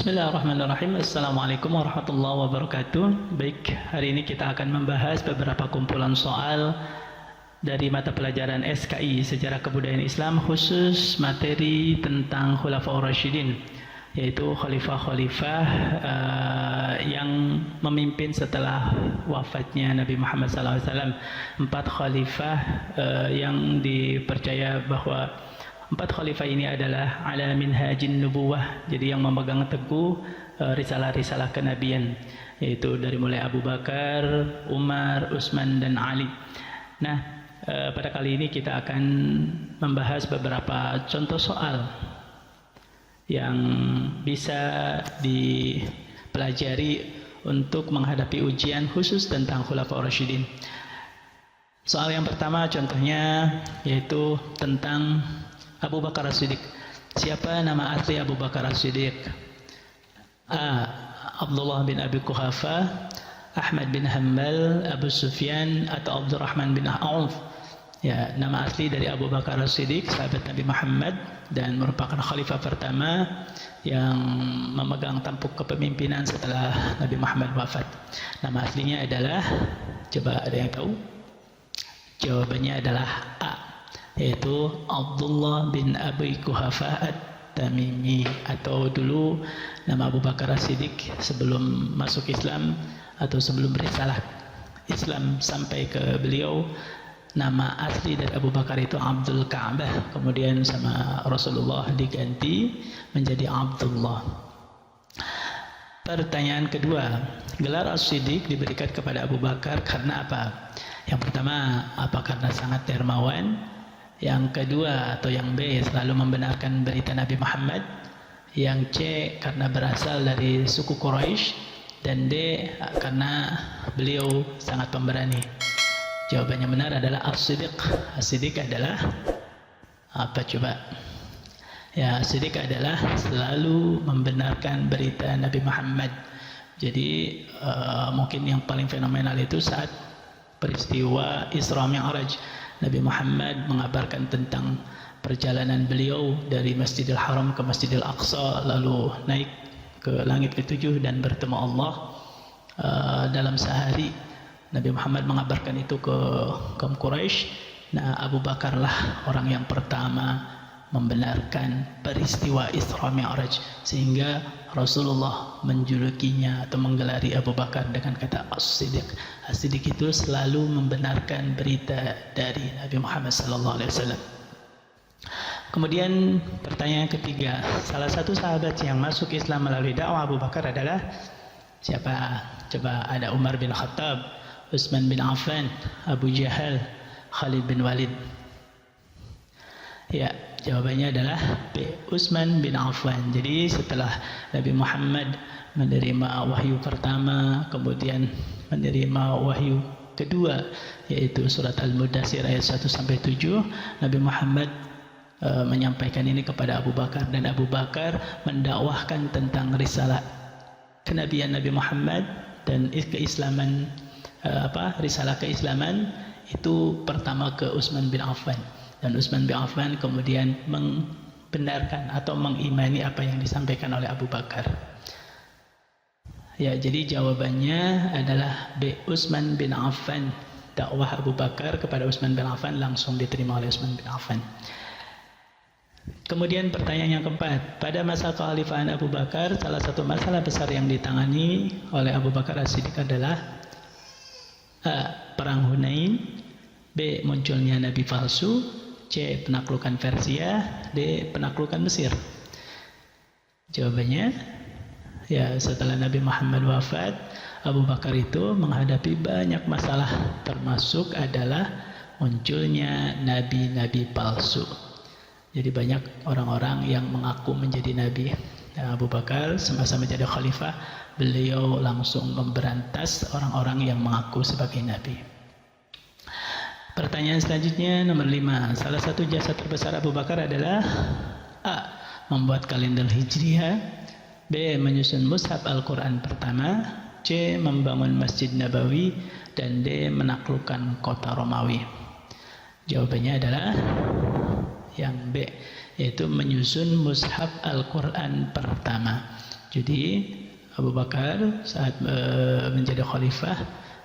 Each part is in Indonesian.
Bismillahirrahmanirrahim. Assalamualaikum warahmatullahi wabarakatuh. Baik, hari ini kita akan membahas beberapa kumpulan soal dari mata pelajaran SKI Sejarah Kebudayaan Islam, khusus materi tentang Khulafaur Rasyidin, yaitu khalifah-khalifah yang memimpin setelah wafatnya Nabi Muhammad SAW. 4 khalifah yang dipercaya bahwa 4 khalifah ini adalah ala minhajin nubuwah, jadi yang memegang teguh risalah-risalah kenabian, yaitu dari mulai Abu Bakar, Umar, Utsman, dan Ali. Nah, pada kali ini kita akan membahas beberapa contoh soal yang bisa dipelajari untuk menghadapi ujian khusus tentang Khulafaur Rasyidin. Soal yang pertama contohnya yaitu tentang Abu Bakar As-Siddiq. Siapa nama asli Abu Bakar As-Siddiq? A. Abdullah bin Abi Quhafa, Ahmad bin Hanbal, Abu Sufyan, atau Abdurrahman bin Auf. Ya, nama asli dari Abu Bakar As-Siddiq, sahabat Nabi Muhammad dan merupakan khalifah pertama yang memegang tampuk kepemimpinan setelah Nabi Muhammad wafat. Nama aslinya adalah, coba ada yang tahu? Jawabannya adalah A, yaitu Abdullah bin Abi Quhafa At-Tamimi, atau dulu nama Abu Bakar As-Siddiq sebelum masuk Islam atau sebelum risalah Islam sampai ke beliau. Nama asli dari Abu Bakar itu Abdul Ka'bah, kemudian sama Rasulullah diganti menjadi Abdullah. Pertanyaan kedua, gelar As-Siddiq diberikan kepada Abu Bakar karena apa? Yang pertama, apa karena sangat dermawan? Yang kedua atau yang B, selalu membenarkan berita Nabi Muhammad. Yang C, karena berasal dari suku Quraisy. Dan D, karena beliau sangat pemberani. Jawabannya benar adalah As-Siddiq. As-Siddiq adalah apa coba? Ya, As-Siddiq adalah selalu membenarkan berita Nabi Muhammad. Jadi mungkin yang paling fenomenal itu saat peristiwa Isra Mi'raj. Nabi Muhammad mengabarkan tentang perjalanan beliau dari Masjidil Haram ke Masjidil Aqsa, lalu naik ke langit ke-7 dan bertemu Allah dalam sehari. Nabi Muhammad mengabarkan itu ke kaum Quraisy. Nah, Abu Bakar lah orang yang pertama membenarkan peristiwa Isra Mi'raj, sehingga Rasulullah menjulukinya atau menggelari Abu Bakar dengan kata As-Siddiq. As-Siddiq itu selalu membenarkan berita dari Nabi Muhammad SAW. Kemudian pertanyaan ketiga, salah satu sahabat yang masuk Islam melalui dakwah Abu Bakar adalah siapa? Coba, ada Umar bin Khattab, Utsman bin Affan, Abu Jahal, Khalid bin Walid. Ya, jawabannya adalah B, Utsman bin Affan. Jadi setelah Nabi Muhammad menerima wahyu pertama, kemudian menerima wahyu kedua, yaitu surat Al-Mudaththir ayat 1-7, Nabi Muhammad menyampaikan ini kepada Abu Bakar, dan Abu Bakar mendakwahkan tentang risalah kenabian Nabi Muhammad dan keislaman, risalah keislaman itu pertama ke Utsman bin Affan. Dan Utsman bin Affan kemudian membenarkan atau mengimani apa yang disampaikan oleh Abu Bakar. Ya, jadi jawabannya adalah B, Utsman bin Affan. Dakwah Abu Bakar kepada Utsman bin Affan langsung diterima oleh Utsman bin Affan. Kemudian pertanyaan yang keempat, pada masa kekhalifahan Abu Bakar, salah satu masalah besar yang ditangani oleh Abu Bakar As-Siddiq adalah A, perang Hunain, B, munculnya nabi palsu, C, penaklukan Persia, D, penaklukan Mesir. Jawabannya, ya, setelah Nabi Muhammad wafat, Abu Bakar itu menghadapi banyak masalah, termasuk adalah munculnya nabi-nabi palsu. Jadi banyak orang-orang yang mengaku menjadi nabi. Nah, Abu Bakar semasa menjadi khalifah, beliau langsung memberantas orang-orang yang mengaku sebagai nabi. Pertanyaan selanjutnya nomor 5. Salah satu jasa terbesar Abu Bakar adalah A, membuat kalender Hijriah, B, menyusun mushaf Al-Quran pertama, C, membangun Masjid Nabawi, dan D, menaklukkan kota Romawi. Jawabannya adalah yang B, yaitu menyusun mushaf Al-Quran pertama. Jadi Abu Bakar saat menjadi khalifah,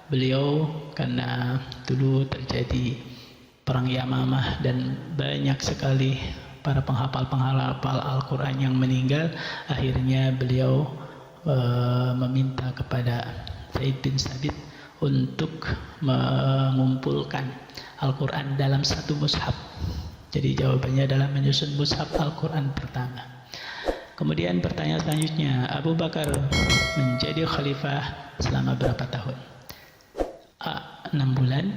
beliau karena dulu terjadi perang Yamamah dan banyak sekali para penghafal Al-Quran yang meninggal, akhirnya beliau meminta kepada Zaid bin Sabit untuk mengumpulkan Al-Quran dalam satu mushaf. Jadi jawabannya adalah menyusun mushaf Al-Quran pertama. Kemudian pertanyaan selanjutnya, Abu Bakar menjadi khalifah selama berapa tahun? A. 6 bulan,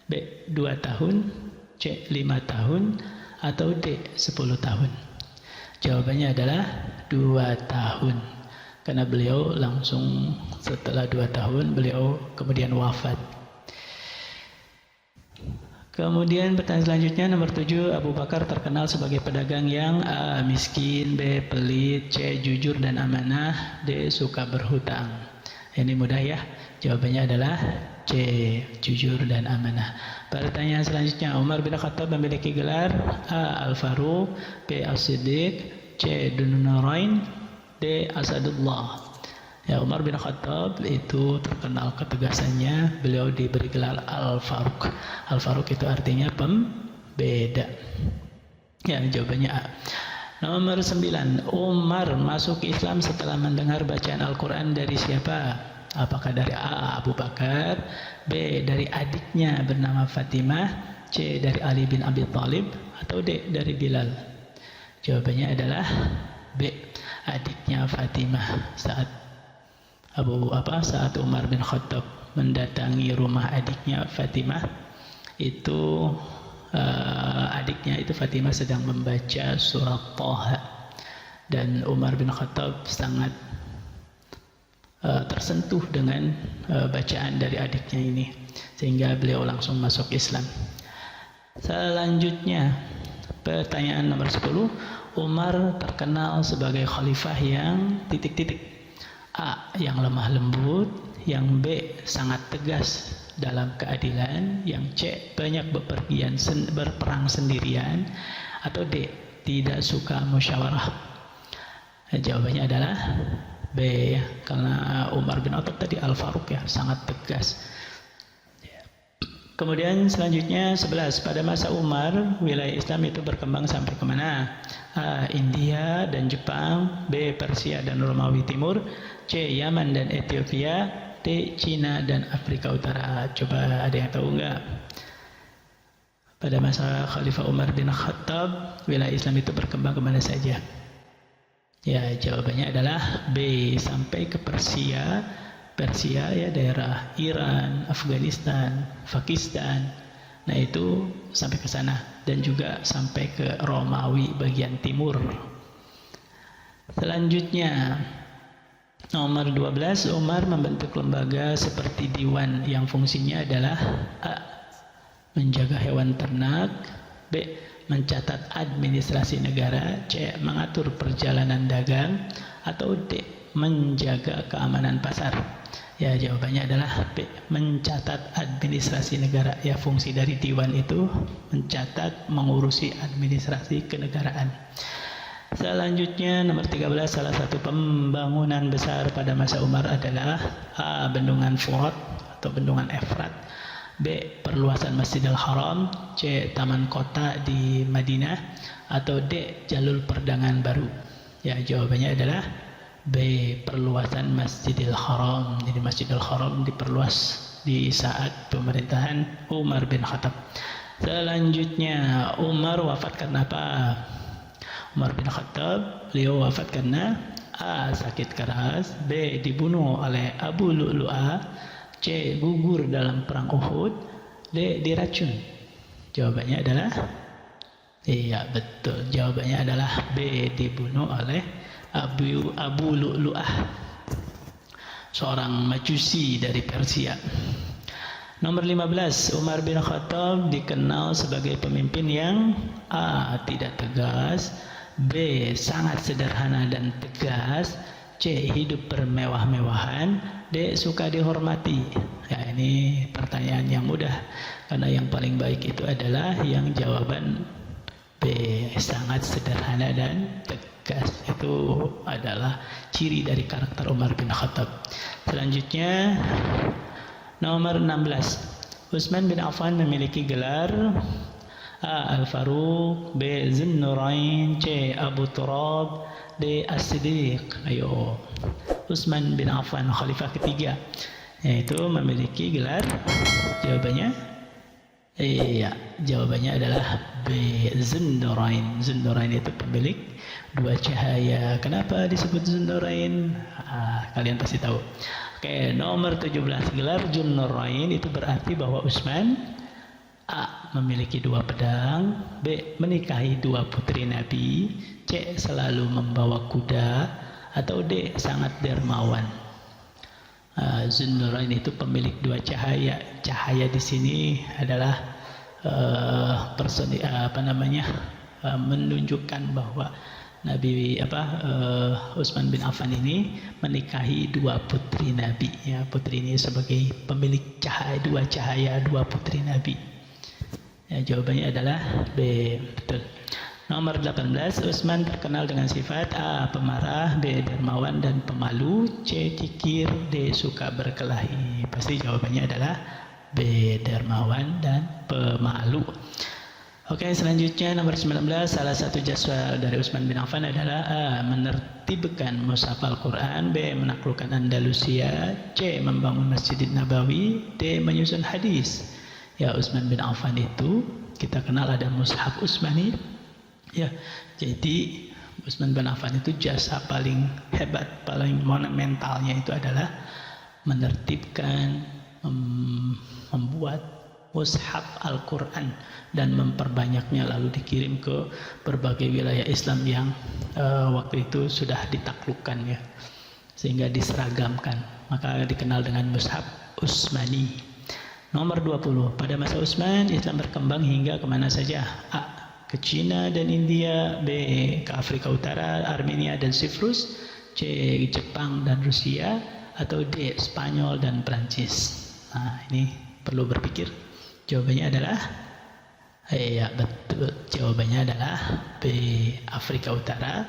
B. 2 tahun, C. 5 tahun, atau D. 10 tahun. Jawabannya adalah 2 tahun. Karena beliau langsung setelah 2 tahun beliau kemudian wafat. Kemudian pertanyaan selanjutnya nomor 7, Abu Bakar terkenal sebagai pedagang yang A. miskin, B. pelit, C. jujur dan amanah, D. suka berhutang. Ini mudah ya, jawabannya adalah C. jujur dan amanah. Pertanyaan selanjutnya, Umar bin Khattab memiliki gelar A. Al-Faruq, B. As-Siddiq, C. Dunnurain, D. Asadullah. Ya, Umar bin Khattab itu terkenal ketegasannya, beliau diberi gelar Al-Faruq. Al-Faruq itu artinya pembeda. Ya, jawabannya A. Nomor 9, Umar masuk Islam setelah mendengar bacaan Al-Quran dari siapa? Apakah dari A. Abu Bakar, B. dari adiknya bernama Fatimah, C. dari Ali bin Abi Thalib, atau D. dari Bilal? Jawabannya adalah B. adiknya Fatimah. Saat Umar bin Khattab mendatangi rumah adiknya Fatimah, itu adiknya itu Fatimah sedang membaca surat Thaha, dan Umar bin Khattab sangat tersentuh dengan bacaan dari adiknya ini, sehingga beliau langsung masuk Islam. Selanjutnya pertanyaan nomor 10, Umar terkenal sebagai khalifah yang titik-titik. A. yang lemah lembut, yang B. sangat tegas dalam keadilan, yang C. banyak berperang sendirian, atau D. tidak suka musyawarah. Jawabannya adalah B, karena Umar bin Khattab tadi Al-Faruq ya, sangat tegas. Kemudian selanjutnya 11, pada masa Umar wilayah Islam itu berkembang sampai kemana? A. India dan Jepang, B. Persia dan Romawi Timur, C. Yaman dan Ethiopia, D. Cina dan Afrika Utara. Coba ada yang tahu enggak? Pada masa Khalifah Umar bin Khattab wilayah Islam itu berkembang kemana saja? Ya, jawabannya adalah B, sampai ke Persia ya, daerah Iran, Afghanistan, Pakistan. Nah, itu sampai ke sana, dan juga sampai ke Romawi bagian timur. Selanjutnya nomor 12, Umar membentuk lembaga seperti Diwan yang fungsinya adalah A. menjaga hewan ternak, B. mencatat administrasi negara, C. mengatur perjalanan dagang, atau D. menjaga keamanan pasar. Ya, jawabannya adalah B. mencatat administrasi negara. Ya, fungsi dari Diwan itu mencatat, mengurusi administrasi kenegaraan. Selanjutnya nomor 13, salah satu pembangunan besar pada masa Umar adalah A. bendungan Furat atau bendungan Efrat, B. perluasan Masjidil Haram, C. taman kota di Madinah, atau D. jalur perdagangan baru. Ya, jawabannya adalah B. perluasan Masjidil Haram. Jadi Masjidil Haram diperluas di saat pemerintahan Umar bin Khattab. Selanjutnya Umar wafat karena apa? Umar bin Khattab beliau wafat karena A. sakit keras, B. dibunuh oleh Abu Lu'lu'ah, C. gugur dalam perang Uhud, D. diracun. Jawabannya adalah iya, betul. Jawabannya adalah B. dibunuh oleh Abu Lu'lu'ah, seorang majusi dari Persia. Nomor 15, Umar bin Khattab dikenal sebagai pemimpin yang A. tidak tegas, B. sangat sederhana dan tegas, C. hidup bermewah-mewahan, D. suka dihormati. Ya, ini pertanyaan yang mudah, karena yang paling baik itu adalah yang jawaban B. sangat sederhana dan tegas. Itu adalah ciri dari karakter Umar bin Khattab. Selanjutnya nomor 16. Utsman bin Affan memiliki gelar A. Al-Faruq, B. Zunnurain, C. Abu Turab, D. As-Siddiq. Ayo, Utsman bin Affan khalifah ketiga, yaitu memiliki gelar, jawabannya jawabannya adalah B. Zunnurain. Zunnurain itu pemilik dua cahaya. Kenapa disebut Zunnurain? Kalian pasti tahu. Oke, nomor 17. Gelar Zunnurain itu berarti bahwa Utsman A. memiliki dua pedang, B. menikahi dua putri Nabi, C. selalu membawa kuda, atau D. sangat dermawan. Zunnurain itu pemilik dua cahaya. Cahaya di sini adalah menunjukkan bahwa Utsman bin Affan ini menikahi dua putri Nabi. Ya, putri ini sebagai pemilik cahaya, dua putri Nabi. Ya, jawabannya adalah B. Betul. Nomor 18. Utsman terkenal dengan sifat A. pemarah, B. dermawan dan pemalu, C. kikir, D. suka berkelahi. Pasti jawabannya adalah B. dermawan dan pemalu. Oke, selanjutnya nomor 19. Salah satu jasa dari Utsman bin Affan adalah A. menertibkan mushaf Al-Quran, B. menaklukkan Andalusia, C. membangun Masjid Nabawi, D. menyusun hadis. Ya, Utsman bin Affan itu kita kenal ada mushaf Utsmani. Ya, jadi Utsman bin Affan itu jasa paling hebat, paling monumentalnya itu adalah menertibkan, membuat mushaf Al-Quran dan memperbanyaknya, lalu dikirim ke berbagai wilayah Islam yang waktu itu sudah ditaklukkan, ya, sehingga diseragamkan, maka dikenal dengan mushaf Utsmani. Nomor 20. Pada masa Utsman, Islam berkembang hingga kemana saja? A. ke Cina dan India, B. ke Afrika Utara, Armenia dan Siprus, C. Jepang dan Rusia, atau D. Spanyol dan Prancis. Nah, ini perlu berpikir. Jawabannya adalah ya, betul. Jawabannya adalah B. Afrika Utara,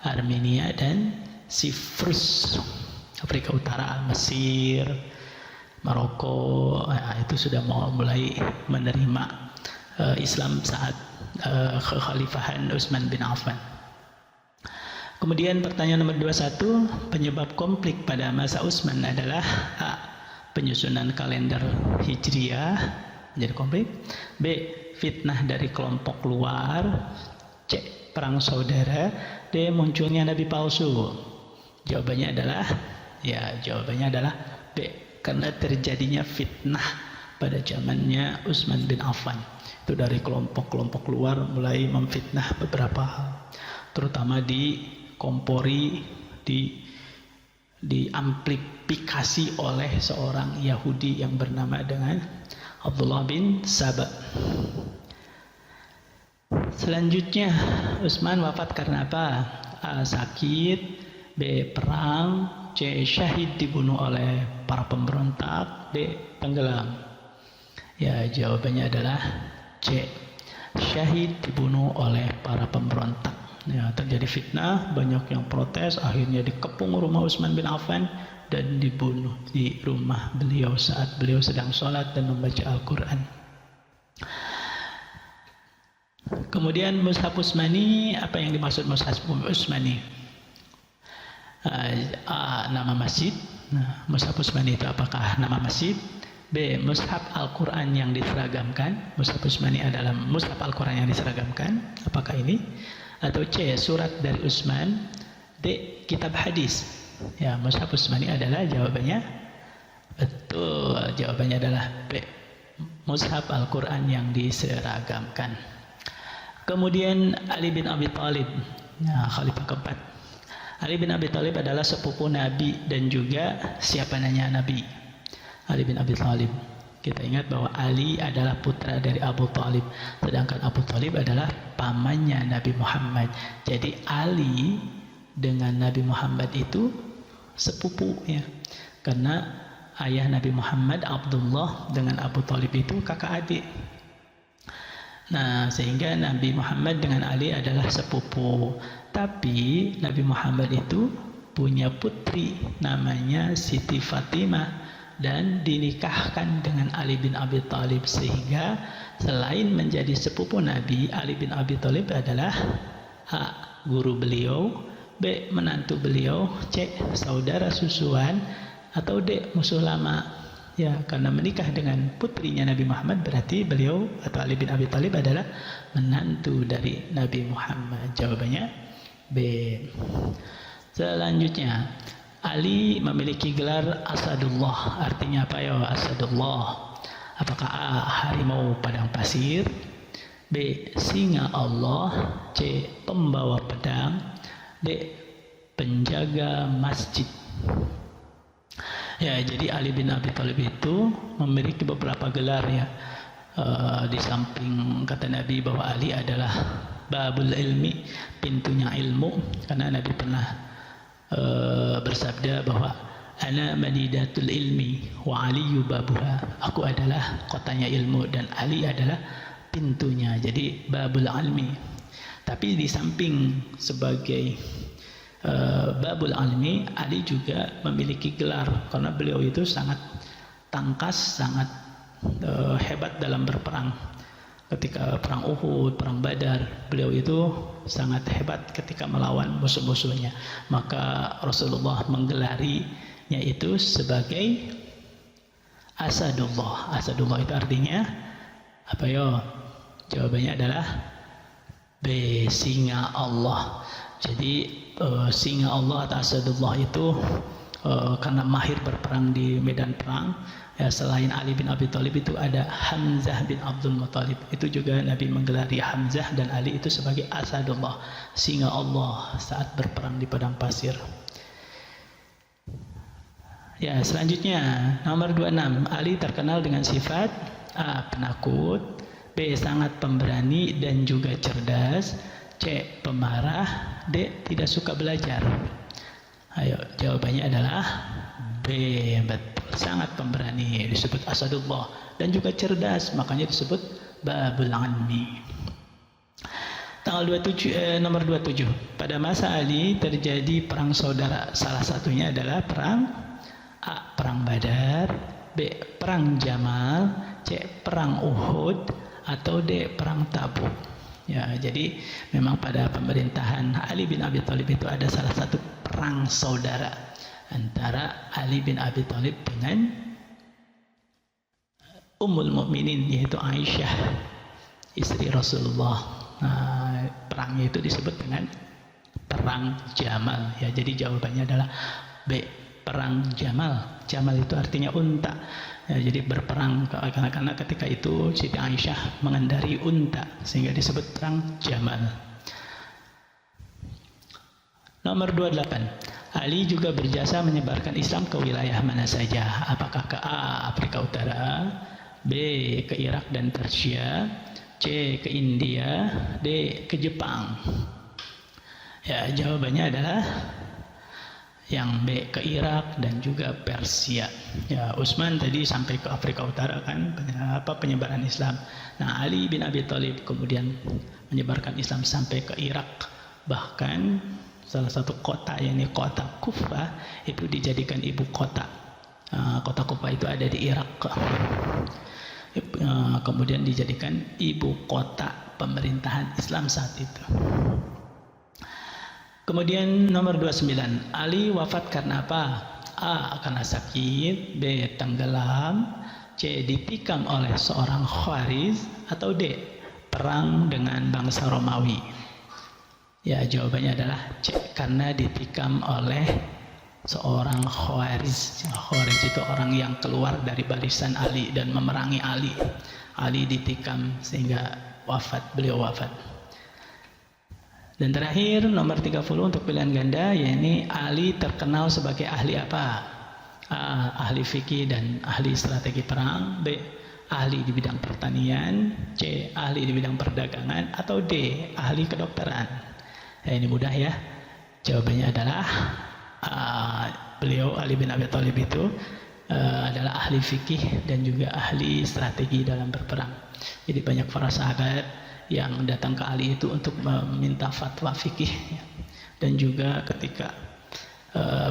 Armenia dan Siprus. Afrika Utara, Mesir, Maroko, itu sudah mulai menerima Islam saat kekhalifahan Utsman bin Affan. Kemudian pertanyaan nomor 21, penyebab konflik pada masa Utsman adalah A. penyusunan kalender Hijriah menjadi konflik, B. fitnah dari kelompok luar, C. perang saudara, D. munculnya nabi palsu. Jawabannya adalah B. karena terjadinya fitnah pada zamannya Utsman bin Affan. Itu dari kelompok-kelompok luar mulai memfitnah beberapa hal, terutama dikompori, diamplifikasi oleh seorang Yahudi yang bernama dengan Abdullah bin Saba. Selanjutnya, Utsman wafat karena apa? A. sakit, B. perang, C. syahid dibunuh oleh para pemberontak, D. tenggelam. Ya, jawabannya adalah C. syahid dibunuh oleh para pemberontak. Ya, terjadi fitnah, banyak yang protes, akhirnya dikepung rumah Utsman bin Affan dan dibunuh di rumah beliau saat beliau sedang sholat dan membaca Al-Quran. Kemudian mushaf Utsmani, apa yang dimaksud mushaf Utsmani? A. nama masjid. Nah, mushaf Utsmani itu apakah nama masjid? B. mushaf Al-Quran yang diseragamkan. Mushaf Utsmani adalah mushaf Al-Quran yang diseragamkan. Apakah ini? Atau C. surat dari Utsman. D. kitab hadis. Ya, mushaf Utsmani adalah jawabannya betul. Jawabannya adalah B. mushaf Al-Quran yang diseragamkan. Kemudian Ali bin Abi Thalib, khalifah keempat. Ali bin Abi Thalib adalah sepupu Nabi dan juga siapa nanya Nabi? Ali bin Abi Thalib. Kita ingat bahwa Ali adalah putra dari Abu Thalib, sedangkan Abu Thalib adalah pamannya Nabi Muhammad. Jadi Ali dengan Nabi Muhammad itu sepupu, ya. Karena ayah Nabi Muhammad Abdullah dengan Abu Thalib itu kakak adik. Nah, sehingga Nabi Muhammad dengan Ali adalah sepupu. Tapi Nabi Muhammad itu punya putri namanya Siti Fatimah dan dinikahkan dengan Ali bin Abi Thalib, sehingga selain menjadi sepupu Nabi, Ali bin Abi Thalib adalah A. guru beliau, B. menantu beliau, C. saudara susuan, atau D. musuh lama. Ya, karena menikah dengan putrinya Nabi Muhammad berarti beliau atau Ali bin Abi Thalib adalah menantu dari Nabi Muhammad. Jawabannya B. Selanjutnya, Ali memiliki gelar Asadullah. Artinya apa ya Asadullah? Apakah A. harimau padang pasir, B. singa Allah, C. pembawa pedang, D. penjaga masjid. Ya, jadi Ali bin Abi Thalib itu memiliki beberapa gelar ya. Di samping kata Nabi bahwa Ali adalah babul ilmi, pintunya ilmu, karena Nabi pernah bersabda bahwa ana madidatul ilmi wa aliyu babuha. Aku adalah kotanya ilmu dan Ali adalah pintunya. Jadi babul ilmi. Tapi di samping sebagai babul almi, Ali juga memiliki gelar karena beliau itu sangat tangkas, sangat hebat dalam berperang. Ketika perang Uhud, perang Badar, beliau itu sangat hebat ketika melawan musuh-musuhnya. Maka Rasulullah menggelarinya itu sebagai Asadullah. Asadullah itu artinya apa ya? Jawabannya adalah B. singa Allah. Jadi singa Allah atau Asadullah itu karena mahir berperang di medan perang. Ya, selain Ali bin Abi Thalib itu ada Hamzah bin Abdul Muthalib. Itu juga Nabi menggelari Hamzah dan Ali itu sebagai Asadullah, singa Allah saat berperang di padang pasir. Ya, selanjutnya nomor 26, Ali terkenal dengan sifat A. penakut, B. sangat pemberani dan juga cerdas, C. pemarah, D. tidak suka belajar. Ayo, jawabannya adalah B. betul, sangat pemberani disebut Asadullah dan juga cerdas, makanya disebut babul ilmi. Tanggal 27, nomor 27, pada masa Ali terjadi perang saudara. Salah satunya adalah perang A. perang Badar, B. perang Jamal, C. perang Uhud, atau D. perang Tabuk. Ya, jadi memang pada pemerintahan Ali bin Abi Thalib itu ada salah satu perang saudara antara Ali bin Abi Thalib dengan Ummul Mukminin, yaitu Aisyah, istri Rasulullah. Nah, perangnya itu disebut dengan perang Jamal. Ya, jadi jawabannya adalah B. perang Jamal. Jamal itu artinya unta. Ya, jadi berperang karena ketika itu Siti Aisyah mengendari unta sehingga disebut perang Jamal. Nomor 28, Ali juga berjasa menyebarkan Islam ke wilayah mana saja? Apakah ke A. Afrika Utara, B. ke Irak dan Persia, C. ke India, D. ke Jepang? Ya, jawabannya adalah yang B. ke Irak dan juga Persia. Ya, Utsman tadi sampai ke Afrika Utara kan, penyebaran Islam. Nah, Ali bin Abi Thalib kemudian menyebarkan Islam sampai ke Irak. Bahkan salah satu kota, yakni kota Kufah, itu dijadikan ibu kota. Kota Kufah itu ada di Irak. Kemudian dijadikan ibu kota pemerintahan Islam saat itu. Kemudian nomor 29, Ali wafat karena apa? A. karena sakit, B. tenggelam, C. ditikam oleh seorang khawarij, atau D. perang dengan bangsa Romawi. Ya, jawabannya adalah C. karena ditikam oleh seorang khawarij. Khawarij itu orang yang keluar dari barisan Ali dan memerangi Ali. Ali ditikam sehingga beliau wafat. Dan terakhir nomor 30 untuk pilihan ganda, yakni Ali terkenal sebagai ahli apa? A. ahli fikih dan ahli strategi perang, B. ahli di bidang pertanian, C. ahli di bidang perdagangan, atau D. ahli kedokteran. Ya, ini mudah ya. Jawabannya adalah beliau Ali bin Abi Thalib itu adalah ahli fikih dan juga ahli strategi dalam berperang. Jadi banyak para sahabat yang datang ke Ali itu untuk meminta fatwa fikih, ya. Dan juga ketika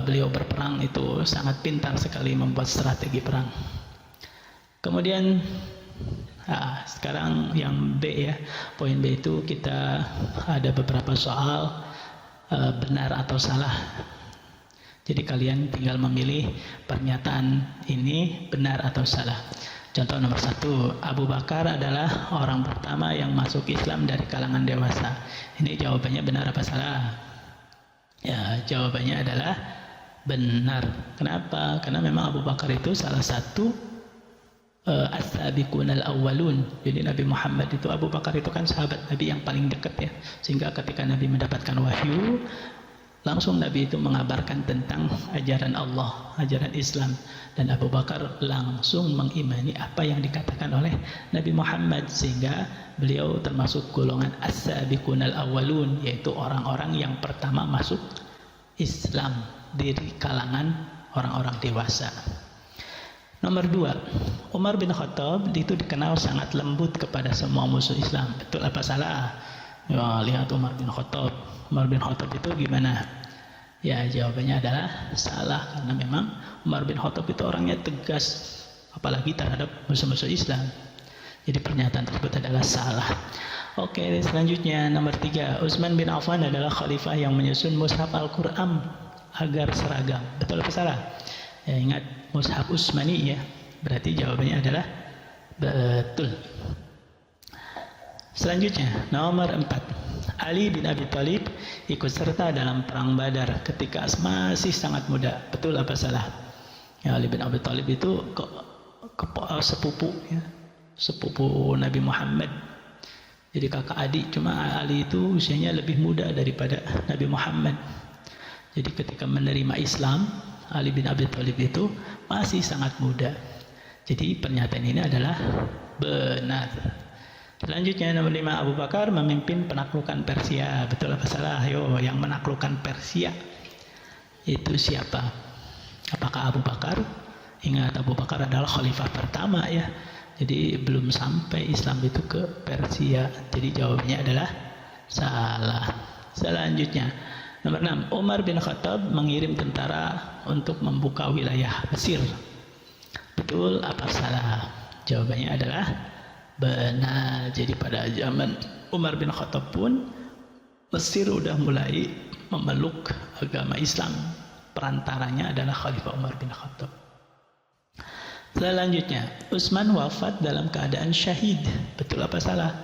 beliau berperang itu sangat pintar sekali membuat strategi perang. Kemudian sekarang yang B ya, poin B itu kita ada beberapa soal benar atau salah. Jadi kalian tinggal memilih pernyataan ini benar atau salah. Contoh nomor 1, Abu Bakar adalah orang pertama yang masuk Islam dari kalangan dewasa. Ini jawabannya benar apa salah? Ya, jawabannya adalah benar. Kenapa? Karena memang Abu Bakar itu salah satu as-sabiqunal awwalun. Jadi Nabi Muhammad itu, Abu Bakar itu kan sahabat Nabi yang paling dekat ya. Sehingga ketika Nabi mendapatkan wahyu, langsung Nabi itu mengabarkan tentang ajaran Allah, ajaran Islam. Dan Abu Bakar langsung mengimani apa yang dikatakan oleh Nabi Muhammad. Sehingga beliau termasuk golongan as-sabiqunal awwalun, yaitu orang-orang yang pertama masuk Islam dari kalangan orang-orang dewasa. Nomor 2, Umar bin Khattab itu dikenal sangat lembut kepada semua musuh Islam. Betul apa salah? Ya, lihat Umar bin Khattab. Umar bin Khattab itu gimana? Ya, jawabannya adalah salah, karena memang Umar bin Khattab itu orangnya tegas, apalagi terhadap musuh-musuh Islam. Jadi pernyataan tersebut adalah salah. Oke, selanjutnya nomor 3, Utsman bin Affan adalah khalifah yang menyusun mushaf Al-Quran agar seragam. Betul apa salah? Ya, ingat mushaf Utsmani ya. Berarti jawabannya adalah betul. Selanjutnya nomor 4, Ali bin Abi Thalib ikut serta dalam perang Badar ketika masih sangat muda. Betul apa salah? Ya, Ali bin Abi Thalib itu sepupu ya, sepupu Nabi Muhammad. Jadi kakak adik, cuma Ali itu usianya lebih muda daripada Nabi Muhammad. Jadi ketika menerima Islam, Ali bin Abi Thalib itu masih sangat muda. Jadi pernyataan ini adalah benar. Selanjutnya nomor 5, Abu Bakar memimpin penaklukan Persia. Betul apa salah? Yo, yang menaklukkan Persia itu siapa? Apakah Abu Bakar? Ingat, Abu Bakar adalah khalifah pertama ya. Jadi belum sampai Islam itu ke Persia. Jadi jawabannya adalah salah. Selanjutnya nomor 6, Umar bin Khattab mengirim tentara untuk membuka wilayah Mesir. Betul apa salah? Jawabannya adalah benar. Jadi pada zaman Umar bin Khattab pun Mesir sudah mulai memeluk agama Islam. Perantaranya adalah Khalifah Umar bin Khattab. Selanjutnya, Utsman wafat dalam keadaan syahid. Betul apa salah?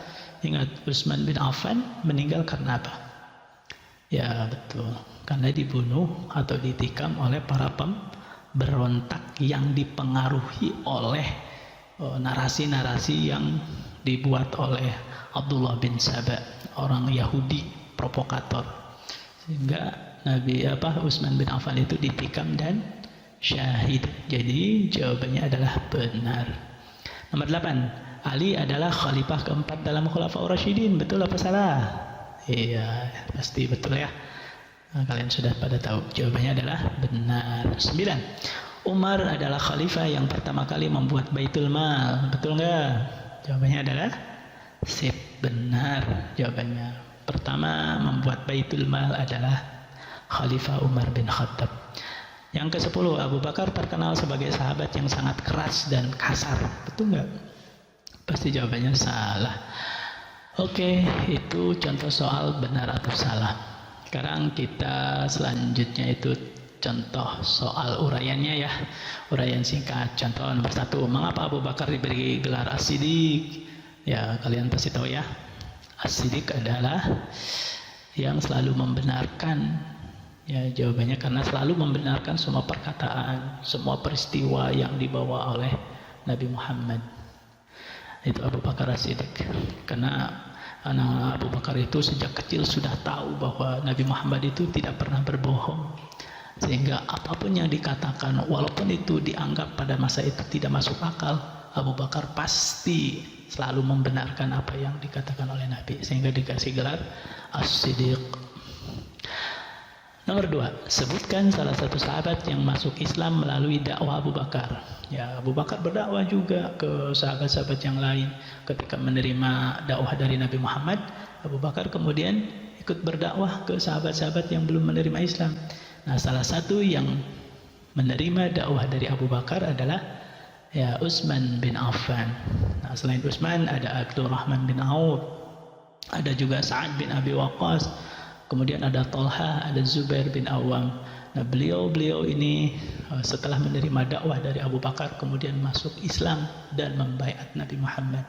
Ingat, Utsman bin Affan meninggal karena apa? Ya betul, karena dibunuh atau ditikam oleh para pemberontak yang dipengaruhi oleh narasi-narasi yang dibuat oleh Abdullah bin Saba, orang Yahudi provokator. Sehingga Utsman bin Affan itu ditikam dan syahid. Jadi jawabannya adalah benar. Nomor 8, Ali adalah khalifah keempat dalam Khulafaur Rasyidin. Betul apa salah? Iya, pasti betul ya. Nah, kalian sudah pada tahu. Jawabannya adalah benar. 9, Umar adalah khalifah yang pertama kali membuat Baitul Mal. Betul nggak? Jawabannya adalah sip, benar. Jawabannya pertama membuat Baitul Mal adalah Khalifah Umar bin Khattab. Yang ke-10, Abu Bakar terkenal sebagai sahabat yang sangat keras dan kasar. Betul nggak? Pasti jawabannya salah. Oke, itu contoh soal benar atau salah. Sekarang kita selanjutnya itu contoh soal uraiannya ya. Uraian singkat. Contoh nomor 1, mengapa Abu Bakar diberi gelar As-Siddiq? Ya, kalian pasti tahu ya. As-Siddiq adalah yang selalu membenarkan. Ya, jawabannya karena selalu membenarkan semua perkataan, semua peristiwa yang dibawa oleh Nabi Muhammad. Itu Abu Bakar As-Siddiq. Karena anak Abu Bakar itu sejak kecil sudah tahu bahwa Nabi Muhammad itu tidak pernah berbohong. Sehingga apapun yang dikatakan, walaupun itu dianggap pada masa itu tidak masuk akal, Abu Bakar pasti selalu membenarkan apa yang dikatakan oleh Nabi. Sehingga dikasih gelar As-Siddiq. Nomor 2, sebutkan salah satu sahabat yang masuk Islam melalui dakwah Abu Bakar. Ya, Abu Bakar berdakwah juga ke sahabat-sahabat yang lain. Ketika menerima dakwah dari Nabi Muhammad, Abu Bakar kemudian ikut berdakwah ke sahabat-sahabat yang belum menerima Islam. Nah, salah satu yang menerima dakwah dari Abu Bakar adalah ya Utsman bin Affan. Nah, selain Utsman ada Abdurrahman bin Auf, ada juga Sa'ad bin Abi Waqqas, kemudian ada Talha, ada Zubair bin Awam. Nah, beliau ini setelah menerima dakwah dari Abu Bakar kemudian masuk Islam dan membaiat Nabi Muhammad.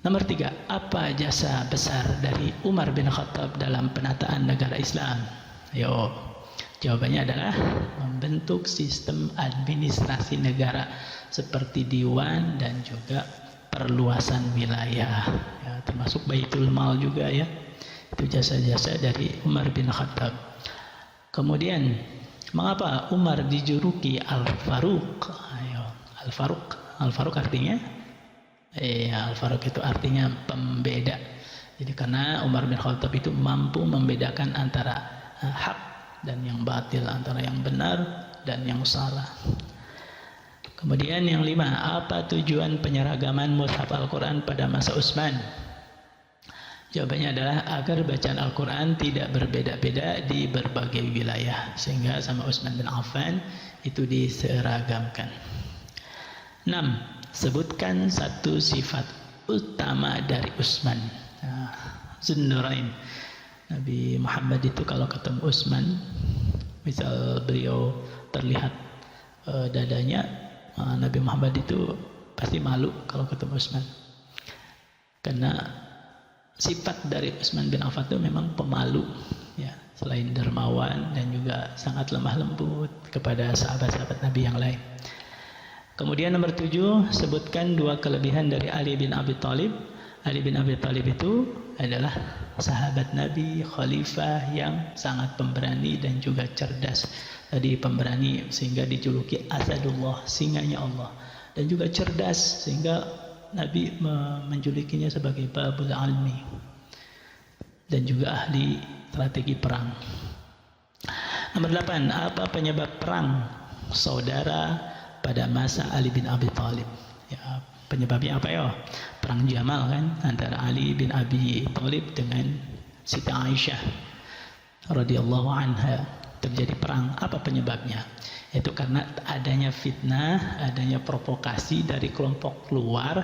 Nomor 3, apa jasa besar dari Umar bin Khattab dalam penataan negara Islam? Ayo, jawabannya adalah membentuk sistem administrasi negara seperti diwan dan juga perluasan wilayah, ya, termasuk Baitul Mal juga ya. Itu jasa-jasa dari Umar bin Khattab. Kemudian, mengapa Umar dijuluki Al-Faruq? Ayo, Al-Faruq. Al-Faruq artinya? Al-Faruq itu artinya pembeda. Jadi karena Umar bin Khattab itu mampu membedakan antara hak dan yang batil, antara yang benar dan yang salah. Kemudian yang 5, apa tujuan penyeragaman mushaf Al-Quran pada masa Utsman? Jawabannya adalah agar bacaan Al-Quran tidak berbeda-beda di berbagai wilayah, sehingga sama Utsman bin Affan itu diseragamkan. 6. Sebutkan satu sifat utama dari Utsman. Zunnurain. Nabi Muhammad itu kalau ketemu Utsman, misal beliau terlihat dadanya, Nabi Muhammad itu pasti malu kalau ketemu Utsman. Karena sifat dari Utsman bin Affan itu memang pemalu, ya, selain dermawan dan juga sangat lemah lembut kepada sahabat-sahabat Nabi yang lain. Kemudian nomor 7, sebutkan 2 kelebihan dari Ali bin Abi Thalib. Ali bin Abi Thalib itu adalah sahabat Nabi, khalifah yang sangat pemberani dan juga cerdas. Tadi pemberani sehingga dijuluki Asadullah, singanya Allah, dan juga cerdas sehingga Nabi menjulukinya sebagai Babul Almi, dan juga ahli strategi perang. Nomor 8, apa penyebab perang saudara pada masa Ali bin Abi Thalib? Ya, penyebabnya apa ya? Perang Jamal kan, antara Ali bin Abi Thalib dengan Siti Aisyah radhiyallahu anha. Terjadi perang. Apa penyebabnya? Itu karena adanya fitnah, adanya provokasi dari kelompok luar,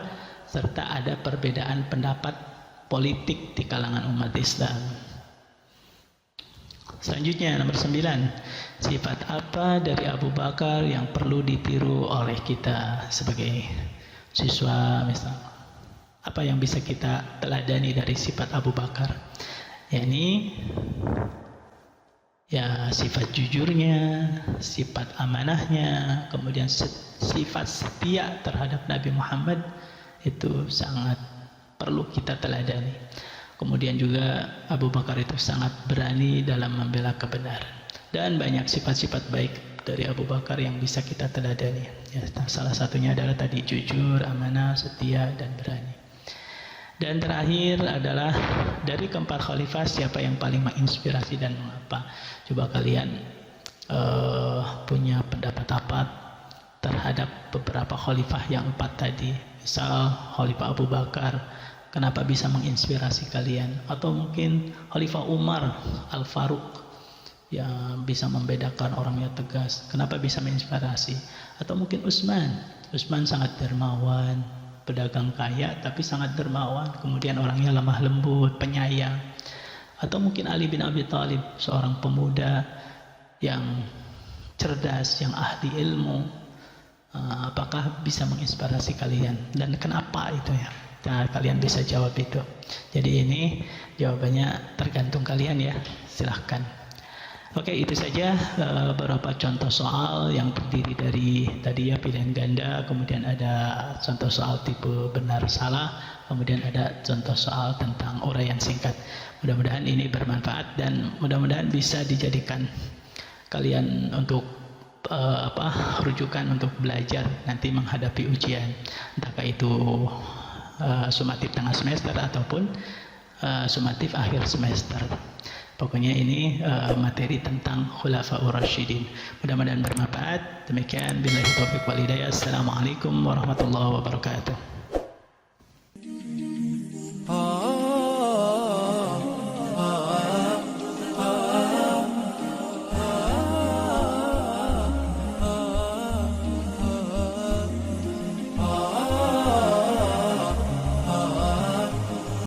serta ada perbedaan pendapat politik di kalangan umat Islam. Selanjutnya nomor 9, sifat apa dari Abu Bakar yang perlu ditiru oleh kita sebagai siswa misal? Apa yang bisa kita teladani dari sifat Abu Bakar? Yakni ya sifat jujurnya, sifat amanahnya, kemudian sifat setia terhadap Nabi Muhammad itu sangat perlu kita teladani. Kemudian juga Abu Bakar itu sangat berani dalam membela kebenaran, dan banyak sifat-sifat baik dari Abu Bakar yang bisa kita teladani. Ya, salah satunya adalah tadi jujur, amanah, setia, dan berani. Dan terakhir adalah dari keempat khalifah siapa yang paling menginspirasi dan mengapa? Coba kalian punya pendapat apa terhadap beberapa khalifah yang 4 tadi? Misal Khalifah Abu Bakar, kenapa bisa menginspirasi kalian? Atau mungkin Khalifah Umar Al-Faruq yang bisa membedakan orangnya tegas, kenapa bisa menginspirasi? Atau mungkin Utsman sangat dermawan, pedagang kaya tapi sangat dermawan, kemudian orangnya lemah lembut, penyayang. Atau mungkin Ali bin Abi Thalib, seorang pemuda yang cerdas, yang ahli ilmu. Apakah bisa menginspirasi kalian dan kenapa itu ya? Nah, kalian bisa jawab itu. Jadi ini jawabannya tergantung kalian ya, silahkan. Oke, itu saja beberapa contoh soal yang terdiri dari tadi ya pilihan ganda, kemudian ada contoh soal tipe benar salah, kemudian ada contoh soal tentang uraian singkat. Mudah-mudahan ini bermanfaat dan mudah-mudahan bisa dijadikan kalian untuk rujukan untuk belajar nanti menghadapi ujian, entahkah itu sumatif tengah semester ataupun sumatif akhir semester. Pokoknya ini materi tentang Khulafaur Rasyidin. Mudah-mudahan bermanfaat. Demikian billahi taufiq wal hidayah. Assalamualaikum warahmatullahi wabarakatuh.